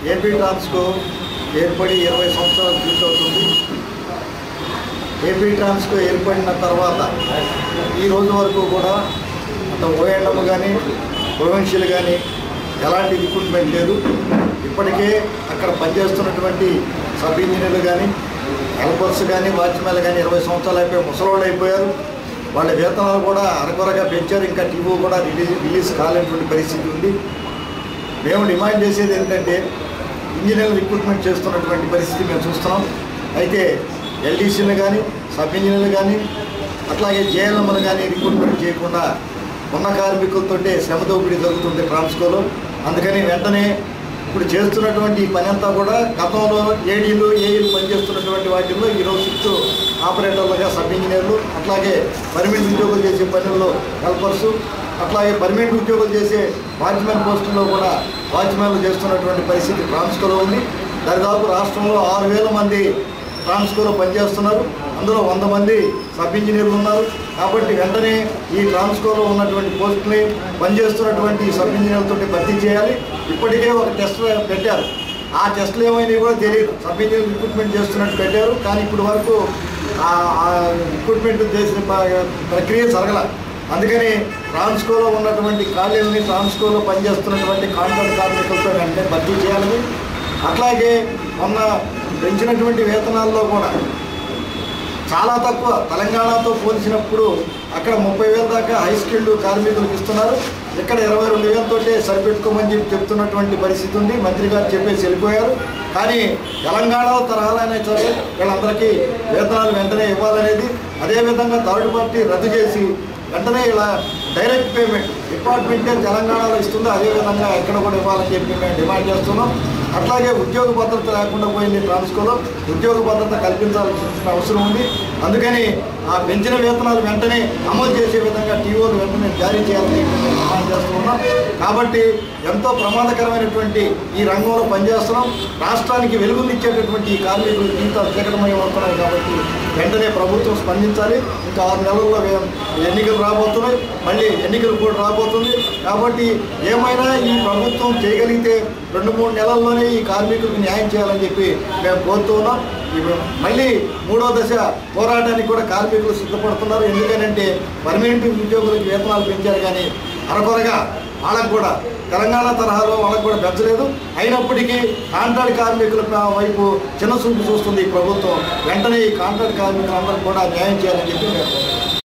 AP Transco ఏర్పడి 20 సంవత్సరాలు పూర్తవుతుంది. ఏపీ ట్రాన్స్కో ఏర్పడిన తర్వాత ఈ రోజు వరకు కూడా అటు ఓఎండ్ఎం కానీ ప్రొవిన్షియల్ కానీ ఎలాంటి రిక్రూట్మెంట్ లేదు. ఇప్పటికే అక్కడ పనిచేస్తున్నటువంటి సబ్ ఇంజనీర్లు కానీ హెల్పర్స్ కానీ వాచ్మెన్లు కానీ 20 సంవత్సరాలు అయిపోయి ముసలోళ్ళు అయిపోయారు. వాళ్ళ వేతనాలు కూడా అరకొరగా పెంచారు. ఇంకా టీవో కూడా రిలీజ్ కాలేనటువంటి పరిస్థితి ఉంది. మేము డిమాండ్ చేసేది ఏంటంటే ఇంజనీర్లు రిక్రూట్మెంట్ చేస్తున్నటువంటి పరిస్థితి మేము చూస్తున్నాం. అయితే ఎల్డీసీలు కానీ సబ్ ఇంజనీర్లు కానీ అట్లాగే జేఎల్ఎంలు కానీ రిక్రూట్మెంట్ చేయకుండా ఉన్న కార్మికులతో శ్రమ దోపిడీ జరుగుతుంది ట్రాన్స్కోలో. అందుకని వెంటనే ఇప్పుడు చేస్తున్నటువంటి పని అంతా కూడా గతంలో ఏడీలు ఏఈలు పనిచేస్తున్నటువంటి వాటిల్లో ఈరోజు షిఫ్ట్ ఆపరేటర్లుగా సబ్ ఇంజనీర్లు, అట్లాగే పర్మనెంట్ ఉద్యోగులు చేసే పనుల్లో హెల్పర్సు, అట్లాగే పర్మనెంట్ ఉద్యోగులు చేసే వాచ్మెన్ పోస్టుల్లో కూడా వాచ్మెన్లు చేస్తున్నటువంటి పరిస్థితి ట్రాన్స్కోలో ఉంది. దాదాపు రాష్ట్రంలో 6,000 మంది ట్రాన్స్కోలో పనిచేస్తున్నారు. అందులో 100 మంది సబ్ ఇంజనీర్లు ఉన్నారు. కాబట్టి వెంటనే ఈ ట్రాన్స్కోలో ఉన్నటువంటి పోస్టుని పనిచేస్తున్నటువంటి సబ్ ఇంజనీర్లతో భర్తీ చేయాలి. ఇప్పటికే ఒక టెస్ట్ పెట్టారు. ఆ టెస్టులు ఏమైనా కూడా తెలియదు. సబ్ ఇంజనీర్ రిక్రూట్మెంట్ చేస్తున్నట్టు పెట్టారు, కానీ ఇప్పటి వరకు రిక్రూట్మెంట్ చేసిన ప్రక్రియ జరగల. అందుకని ట్రాన్స్కోలో ఉన్నటువంటి ఖాళీలని ట్రాన్స్కోలో పనిచేస్తున్నటువంటి కాంట్రాక్ట్ కార్మికులతో వెంటనే భర్తీ చేయాలని, అట్లాగే మొన్న పెంచినటువంటి వేతనాల్లో కూడా చాలా తక్కువ. తెలంగాణతో పోల్చినప్పుడు అక్కడ 30,000 దాకా హై స్కిల్డ్ కార్మికులకు ఇస్తున్నారు. ఇక్కడ 22,000 తోటే సరిపెట్టుకోమని చెప్తున్నటువంటి పరిస్థితి ఉంది. మంత్రి గారు చెప్పేసి వెళ్ళిపోయారు. కానీ తెలంగాణలో తరహాలైనా సరే వీళ్ళందరికీ వేతనాలు వెంటనే ఇవ్వాలనేది, అదేవిధంగా థర్డ్ పార్టీ రద్దు చేసి వెంటనే ఇలా డైరెక్ట్ పేమెంట్ డిపార్ట్మెంటే తెలంగాణలో ఇస్తుందో అదేవిధంగా ఎక్కడ కూడా ఇవ్వాలని చెప్పి మేము డిమాండ్ చేస్తున్నాం. అట్లాగే ఉద్యోగ భద్రత లేకుండా పోయింది ట్రాన్స్కోలో. ఉద్యోగ భద్రత కల్పించాల్సిన అవసరం ఉంది. అందుకని ఆ పెంచిన వేతనాలు వెంటనే అమలు చేసే విధంగా టీఓలు వెంటనే జారీ చేయాలని మేము డిమాండ్ చేస్తున్నాం. కాబట్టి ఎంతో ప్రమాదకరమైనటువంటి ఈ రంగంలో పనిచేస్తున్నాం. రాష్ట్రానికి వెలుగునిచ్చేటటువంటి ఈ కార్మికులు జీవితాలు చీకటమయమవుతున్నాయి. కాబట్టి వెంటనే ప్రభుత్వం స్పందించాలి. ఇంకా 6 నెలల్లో ఎన్నికలు రాబోతున్నాయి, మళ్ళీ ఎన్నికలు కూడా రాబోతుంది. కాబట్టి ఏమైనా ఈ ప్రభుత్వం చేయగలిగితే 2-3 నెలల్లోనే ఈ కార్మికులకు న్యాయం చేయాలని చెప్పి మేము కోరుతూ ఉన్నాం. మళ్ళీ 3వ దశ పోరాటానికి కూడా కార్మికులు సిద్ధపడుతున్నారు. ఎందుకనంటే పర్మనెంట్ ఉద్యోగులకు వేతనాలు పెంచారు, కానీ అరకొరగా వాళ్ళకు కూడా తెలంగాణ తరహాలో వాళ్ళకు కూడా పెంచలేదు. అయినప్పటికీ కాంట్రాక్ట్ కార్మికుల వైపు చిన్న చూపు చూస్తుంది ఈ ప్రభుత్వం. వెంటనే ఈ కాంట్రాక్ట్ కార్మికులందరూ కూడా న్యాయం చేయాలని చెప్పి మేము